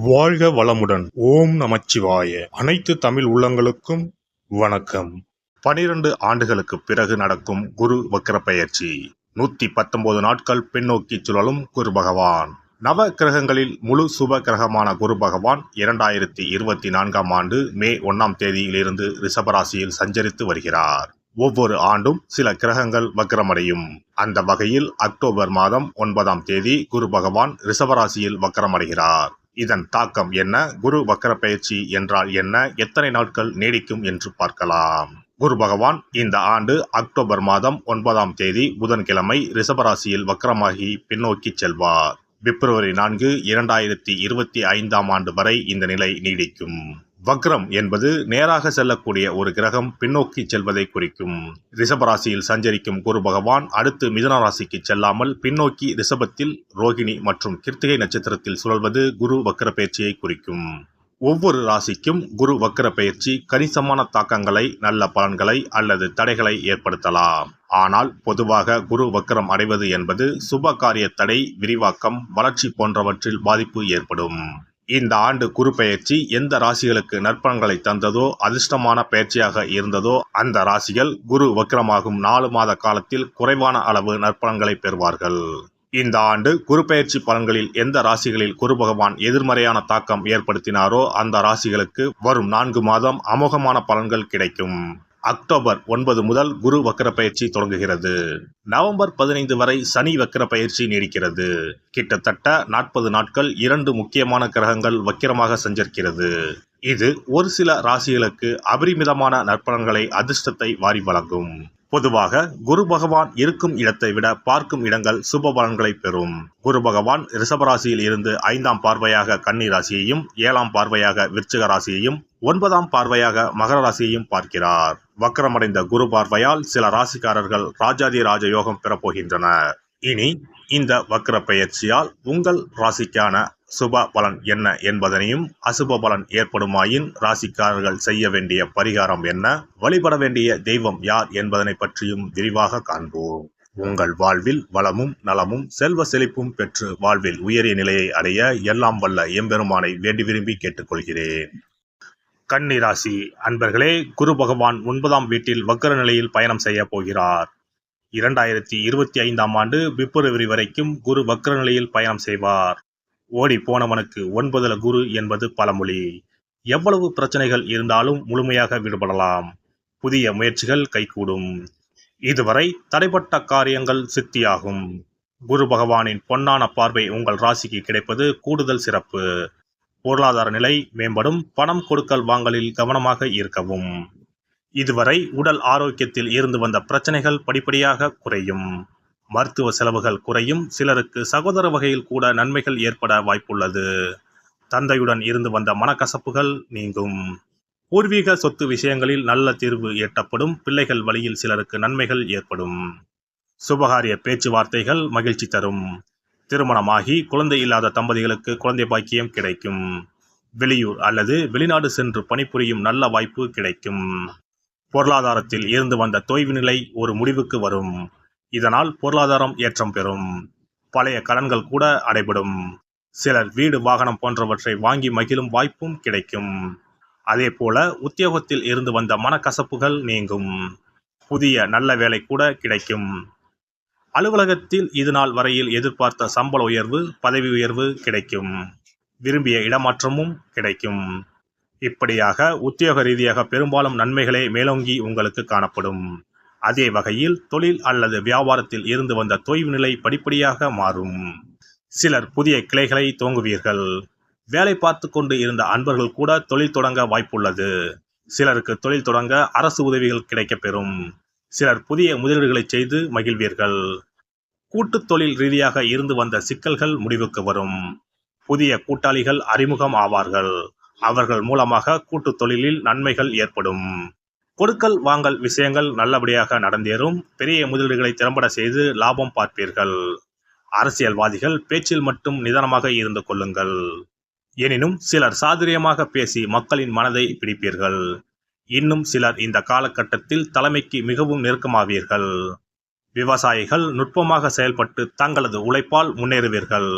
வாழ்க வளமுடன். ஓம் நமச்சிவாய. அனைத்து தமிழ் உள்ளங்களுக்கும் வணக்கம். 12 ஆண்டுகளுக்கு பிறகு நடக்கும் குரு வக்ர பெயர்ச்சி. 119 நாட்கள் பின்னோக்கி சுழலும் குரு பகவான். நவ கிரகங்களில் முழு சுப கிரகமான குரு பகவான் 2024ஆம் ஆண்டு மே 1ஆம் தேதியிலிருந்து ரிஷபராசியில் சஞ்சரித்து வருகிறார். ஒவ்வொரு ஆண்டும் சில கிரகங்கள் வக்ரமடையும். அந்த வகையில் அக்டோபர் மாதம் 9ஆம் தேதி குரு பகவான் ரிஷபராசியில் வக்ரமடைகிறார். இதன் தாக்கம் என்ன? குரு வக்ர பயிற்சி என்றால் என்ன? எத்தனை நாட்கள் நீடிக்கும் என்று பார்க்கலாம். குரு பகவான் இந்த ஆண்டு அக்டோபர் மாதம் 9ஆம் தேதி புதன்கிழமை ரிஷபராசியில் வக்ரமாகி பின்னோக்கி செல்வார். பிப்ரவரி 4, 2025ஆம் ஆண்டு வரை இந்த நிலை நீடிக்கும். வக்ரம் என்பது நேராக செல்லக்கூடிய ஒரு கிரகம் பின்னோக்கி செல்வதை குறிக்கும். ரிஷபராசியில் சஞ்சரிக்கும் குரு பகவான் அடுத்து மிதுன ராசிக்கு செல்லாமல் பின்னோக்கி ரிஷபத்தில் ரோகிணி மற்றும் கிருத்திகை நட்சத்திரத்தில் சுழல்வது குரு வக்ர பயிற்சியை குறிக்கும். ஒவ்வொரு ராசிக்கும் குரு வக்ர பயிற்சி கணிசமான தாக்கங்களை, நல்ல பலன்களை அல்லது தடைகளை ஏற்படுத்தலாம். ஆனால் பொதுவாக குரு வக்ரம் அடைவது என்பது சுப காரிய தடை, விரிவாக்கம், வளர்ச்சி போன்றவற்றில் பாதிப்பு ஏற்படும். இந்த ஆண்டு குரு பெயர்ச்சி எந்த ராசிகளுக்கு நற்பலன்களை தந்ததோ, அதிர்ஷ்டமான பெயர்ச்சியாக இருந்ததோ அந்த ராசிகள் குரு வக்ரமாகும் 4 மாத காலத்தில் குறைவான அளவு நற்பலன்களை பெறுவார்கள். இந்த ஆண்டு குரு பெயர்ச்சி பலன்களில் எந்த ராசிகளில் குரு பகவான் எதிர்மறையான தாக்கம் ஏற்படுத்தினாரோ அந்த ராசிகளுக்கு வரும் 4 மாதம் அமோகமான பலன்கள் கிடைக்கும். அக்டோபர் 9 முதல் குரு வக்ர பயிற்சி தொடங்குகிறது. நவம்பர் 15 வரை சனி வக்ர பயிற்சி நீடிக்கிறது. கிட்டத்தட்ட 40 நாட்கள் 2 முக்கியமான கிரகங்கள் வக்கிரமாக சஞ்சரிக்கிறது. இது ஒரு சில ராசிகளுக்கு அபரிமிதமான நற்பலன்களை, அதிர்ஷ்டத்தை வாரி வழங்கும். பொதுவாக குரு பகவான் இருக்கும் இடத்தை விட பார்க்கும் இடங்கள் சுப பலன்களை பெறும். குரு பகவான் ரிஷபராசியில் இருந்து 5ஆம் பார்வையாக கன்னி ராசியையும், 7ஆம் பார்வையாக விருச்சிக ராசியையும், 9ஆம் பார்வையாக மகர ராசியையும் பார்க்கிறார். வக்ரமடைந்த குரு பார்வையால் சில ராசிக்காரர்கள் ராஜாதி ராஜ யோகம் பெறப்போகின்றனர். இனி இந்த வக்ர பெயர்ச்சியால் உங்கள் ராசிக்கான சுப பலன் என்ன என்பதனையும், அசுப பலன் ஏற்படுமாயின் ராசிக்காரர்கள் செய்ய வேண்டிய பரிகாரம் என்ன, வழிபட வேண்டிய தெய்வம் யார் என்பதனை பற்றியும் விரிவாக காண்போம். உங்கள் வாழ்வில் வளமும் நலமும் செல்வ செழிப்பும் பெற்று வாழ்வில் உயரிய நிலையை அடைய எல்லாம் வல்ல எம்பெருமானை வேண்டி விரும்பி கேட்டுக்கொள்கிறேன். கன்னி ராசி அன்பர்களே, குரு பகவான் 9ஆம் வீட்டில் வக்ர நிலையில் பயணம் செய்ய போகிறார். 2025ஆம் ஆண்டு பிப்ரவரி வரைக்கும் குரு வக்ர நிலையில் பயணம் செய்வார். ஓடி போனவனுக்கு 9ல குரு என்பது பழமொழி. எவ்வளவு பிரச்சனைகள் இருந்தாலும் முழுமையாக விடுபடலாம். புதிய முயற்சிகள் கைகூடும். இதுவரை தடைப்பட்ட காரியங்கள் சித்தியாகும். குரு பகவானின் பொன்னான பார்வை உங்கள் ராசிக்கு கிடைப்பது கூடுதல் சிறப்பு. பொருளாதார நிலை மேம்படும். பணம் கொடுக்கல் வாங்கலில் கவனமாக இருக்கவும். இதுவரை உடல் ஆரோக்கியத்தில் இருந்து வந்த பிரச்சனைகள் படிப்படியாக குறையும். மருத்துவ செலவுகள் குறையும். சிலருக்கு சகோதர வகையில் கூட நன்மைகள் ஏற்பட வாய்ப்புள்ளது. தந்தையுடன் இருந்து வந்த மனக்கசப்புகள் நீங்கும். பூர்வீக சொத்து விஷயங்களில் நல்ல தீர்வு எட்டப்படும். பிள்ளைகள் வழியில் சிலருக்கு நன்மைகள் ஏற்படும். சுபகாரிய பேச்சுவார்த்தைகள் மகிழ்ச்சி தரும். திருமணமாகி குழந்தை இல்லாத தம்பதிகளுக்கு குழந்தை பாக்கியம் கிடைக்கும். வெளியூர் அல்லது வெளிநாடு சென்று பணிபுரியும் நல்ல வாய்ப்பு கிடைக்கும். பொருளாதாரத்தில் இருந்து வந்த தொய்வு நிலை ஒரு முடிவுக்கு வரும். இதனால் பொருளாதாரம் ஏற்றம் பெறும். பழைய கடன்கள் கூட அடைபடும். சிலர் வீடு, வாகனம் போன்றவற்றை வாங்கி மகிழும் வாய்ப்பும் கிடைக்கும். அதே போல உத்தியோகத்தில் இருந்து வந்த மனக்கசப்புகள் நீங்கும். புதிய நல்ல வேலை கூட கிடைக்கும். அலுவலகத்தில் இதுநாள் வரையில் எதிர்பார்த்த சம்பள உயர்வு, பதவி உயர்வு கிடைக்கும். விரும்பிய இடமாற்றமும் கிடைக்கும். இப்படியாக உத்தியோக ரீதியாக பெரும்பாலும் நன்மைகளே மேலோங்கி உங்களுக்கு காணப்படும். அதே வகையில் தொழில் அல்லது வியாபாரத்தில் இருந்து வந்த தொய்வு நிலை படிப்படியாக மாறும். சிலர் புதிய கிளைகளை துவங்குவீர்கள். வேலை பார்த்து கொண்டு இருந்த அன்பர்கள் கூட தொழில் தொடங்க வாய்ப்புள்ளது. சிலருக்கு தொழில் தொடங்க அரசு உதவிகள் கிடைக்கப்பெறும். சிலர் புதிய முதலீடுகளை செய்து மகிழ்வீர்கள். கூட்டு தொழில் ரீதியாக இருந்து வந்த சிக்கல்கள் முடிவுக்கு வரும். புதிய கூட்டாளிகள் அறிமுகம் ஆவார்கள். அவர்கள் மூலமாக கூட்டு தொழிலில் நன்மைகள் ஏற்படும். கொடுக்கல் வாங்கல் விஷயங்கள் நல்லபடியாக நடந்தேறும். பெரிய முதலீடுகளை திறம்பட செய்து லாபம் பார்ப்பீர்கள். அரசியல்வாதிகள் பேச்சில் மட்டும் நிதானமாக இருந்து கொள்ளுங்கள். எனினும் சிலர் சாதுரியமாக பேசி மக்களின் மனதை பிடிப்பீர்கள். இன்னும் சிலர் இந்த காலகட்டத்தில் தலைமைக்கு மிகவும் நெருக்கமாவீர்கள். விவசாயிகள் நுட்பமாக செயல்பட்டு தங்களது உழைப்பால் முன்னேறுவீர்கள்.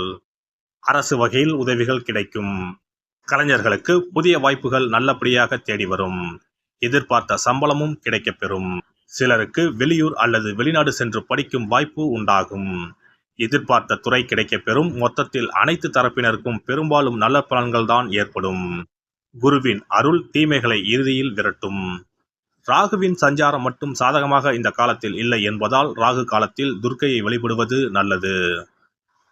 அரசு வகையில் உதவிகள் கிடைக்கும். கலைஞர்களுக்கு புதிய வாய்ப்புகள் நல்லபடியாக தேடி வரும். எதிர்பார்த்த சம்பளமும் கிடைக்கப்பெறும். சிலருக்கு வெளியூர் அல்லது வெளிநாடு சென்று படிக்கும் வாய்ப்பு உண்டாகும். எதிர்பார்த்த துறை கிடைக்கப்பெறும். மொத்தத்தில் அனைத்து தரப்பினருக்கும் பெரும்பாலும் நல்ல பலன்கள்தான் ஏற்படும். குருவின் அருள் தீமைகளை இறுதியில் விரட்டும். ராகுவின் சஞ்சாரம் மட்டும் சாதகமாக இந்த காலத்தில் இல்லை என்பதால் ராகு காலத்தில் துர்க்கையை வழிபடுவது நல்லது.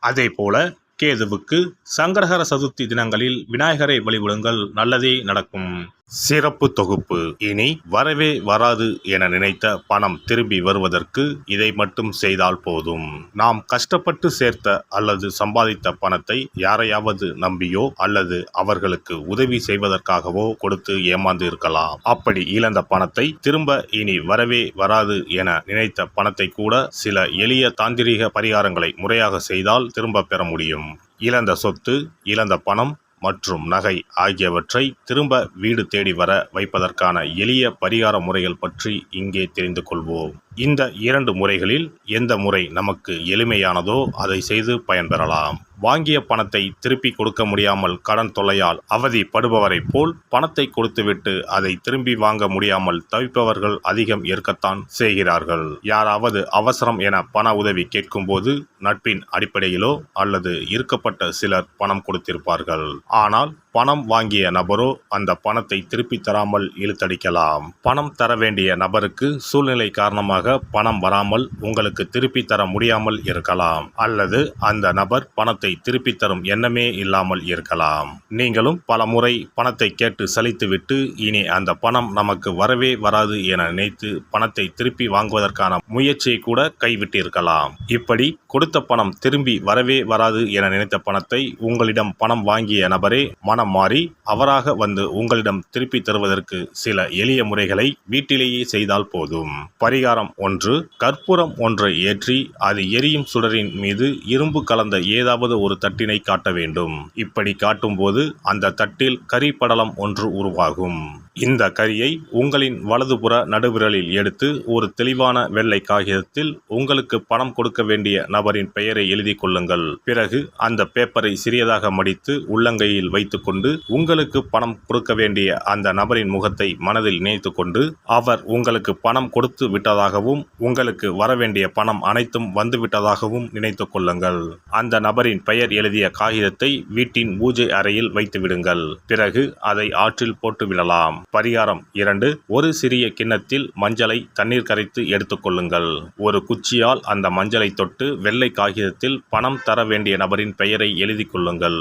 அதேபோல கேதுவுக்கு சங்கடஹர சதுர்த்தி தினங்களில் விநாயகரை வழிபடுங்கள், நல்லதே நடக்கும். சிறப்பு தொகுப்பு. இனி வரவே வராது என நினைத்த பணம் திரும்பி வருவதற்கு இதை மட்டும் செய்தால் போதும். நாம் கஷ்டப்பட்டு சேர்த்த அல்லது சம்பாதித்த பணத்தை யாரையாவது நம்பியோ அல்லது அவர்களுக்கு உதவி செய்வதற்காகவோ கொடுத்து ஏமாந்து இருக்கலாம். அப்படி இழந்த பணத்தை திரும்ப இனி வரவே வராது என நினைத்த பணத்தை கூட சில எளிய தாந்திரீக பரிகாரங்களை முறையாக செய்தால் திரும்ப பெற முடியும். இழந்த சொத்து, இழந்த பணம் மற்றும் நகை ஆகியவற்றை திரும்ப வீடு தேடி வர வைப்பதற்கான எளிய பரிகார முறைகள் பற்றி இங்கே தெரிந்து கொள்வோம். இந்த 2 முறைகளில் எந்த முறை நமக்கு எளிமையானதோ அதை செய்து பயன்பெறலாம். வாங்கிய பணத்தை திருப்பி கொடுக்க முடியாமல் கடன் தொல்லையால் அவதிப்படுபவரைப் போல் பணத்தை கொடுத்துவிட்டு அதை திரும்பி வாங்க முடியாமல் தவிப்பவர்கள் அதிகம் இருக்கத்தான் செய்கிறார்கள். யாராவது அவசரம் என பண உதவி கேட்கும்போது நட்பின் அடிப்படையிலோ அல்லது இருக்கப்பட்ட சிலர் பணம் கொடுத்திருப்பார்கள். ஆனால் பணம் வாங்கிய நபரோ அந்த பணத்தை திருப்பி தராமல் இழுத்தடிக்கலாம். பணம் தர வேண்டிய நபருக்கு சூழ்நிலை காரணமாக பணம் வராமல் உங்களுக்கு திருப்பி தர முடியாமல் இருக்கலாம். அல்லது அந்த நபர் பணத்தை திருப்பி தரும் எண்ணமே இல்லாமல் இருக்கலாம். நீங்களும் பல முறை பணத்தை கேட்டு சலித்துவிட்டு இனி அந்த பணம் நமக்கு வரவே வராது என நினைத்து பணத்தை திருப்பி வாங்குவதற்கான முயற்சியை கூட கைவிட்டிருக்கலாம். இப்படி கொடுத்த பணம் திரும்பி வரவே வராது என நினைத்த பணத்தை உங்களிடம் பணம் வாங்கிய நபரே மனம் மாறி அவராக வந்து உங்களிடம் திருப்பி தருவதற்கு சில எளிய முறைகளை வீட்டிலேயே செய்தால் போதும். பரிகாரம் 1. கற்பூரம் ஒன்றை ஏற்றி அது எரியும் சுடரின் மீது இரும்பு கலந்த ஏதாவது ஒரு தட்டினை காட்ட வேண்டும். இப்படி காட்டும்போது அந்த தட்டில் கரி படலம் ஒன்று உருவாகும். இந்த கரியை உங்களின் வலதுபுற நடுவிரலில் எடுத்து ஒரு தெளிவான வெள்ளை காகிதத்தில் உங்களுக்கு பணம் கொடுக்க வேண்டிய நபரின் பெயரை எழுதி கொள்ளுங்கள். பிறகு அந்த பேப்பரை சிறியதாக மடித்து உள்ளங்கையில் வைத்துக்கொண்டு உங்களுக்கு பணம் கொடுக்க வேண்டிய அந்த நபரின் முகத்தை மனதில் நினைத்து கொண்டு அவர் உங்களுக்கு பணம் கொடுத்து விட்டதாகவும் உங்களுக்கு வரவேண்டிய பணம் அனைத்தும் வந்துவிட்டதாகவும் நினைத்து கொள்ளுங்கள். அந்த நபரின் பெயர் எழுதிய காகிதத்தை வீட்டின் பூஜை அறையில் வைத்து விடுங்கள். பிறகு அதை ஆற்றில் போட்டு விடலாம். பரிகாரம் 2. ஒரு சிறிய கிண்ணத்தில் மஞ்சளை தண்ணீர் கரைத்து எடுத்துக்கொள்ளுங்கள். ஒரு குச்சியால் அந்த மஞ்சளை தொட்டு வெள்ளை காகிதத்தில் பணம் தர வேண்டிய நபரின் பெயரை எழுதி கொள்ளுங்கள்.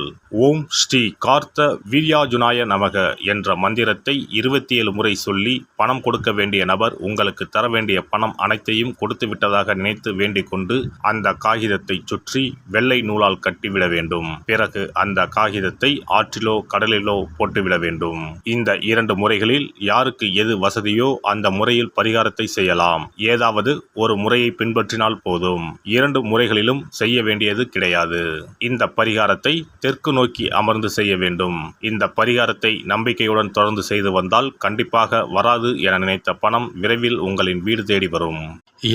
ஓம் ஸ்ரீ கார்த்த வீர்யாஜுனாய நமக என்ற மந்திரத்தை 27 முறை சொல்லி பணம் கொடுக்க வேண்டிய நபர் உங்களுக்கு தர வேண்டிய பணம் அனைத்தையும் கொடுத்து விட்டதாக நினைத்து வேண்டிக் கொண்டு அந்த காகிதத்தை சுற்றி வெள்ளை நூலால் கட்டிவிட வேண்டும். பிறகு அந்த காகிதத்தை ஆற்றிலோ கடலிலோ போட்டுவிட வேண்டும். இந்த 2 முறைகளில் யாருக்கு எது வசதியோ அந்த முறையில் பரிகாரத்தை செய்யலாம். ஏதாவது ஒரு முறையை பின்பற்றினால் போதும். 2 முறைகளிலும் செய்ய வேண்டியது கிடையாது. இந்த பரிகாரத்தை தெற்கு நோக்கி அமர்ந்து செய்ய வேண்டும். இந்த பரிகாரத்தை நம்பிக்கையுடன் தொடர்ந்து செய்து வந்தால் கண்டிப்பாக வராது என நினைத்த பணம் விரைவில் உங்களின் வீடு தேடி வரும்.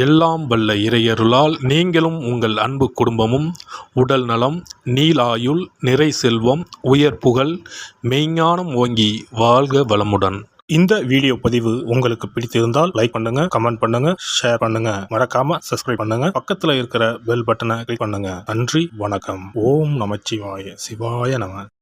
எல்லாம் வல்ல இறையருளால் நீங்களும் உங்கள் அன்பு குடும்பமும் உடல் நலம், நீலாயுள், நிறை செல்வம், உயர் புகழ், மெய்ஞானம் ஓங்கி வாழ்க வளமுடன். இந்த வீடியோ பதிவு உங்களுக்கு பிடித்திருந்தால் லைக் பண்ணுங்க, கமெண்ட் பண்ணுங்க, ஷேர் பண்ணுங்க, மறக்காம சப்ஸ்கிரைப் பண்ணுங்க, பக்கத்துல இருக்கிற பெல் பட்டனை கிளிக் பண்ணுங்க. நன்றி, வணக்கம். ஓம் நமச்சிவாய. சிவாய நம.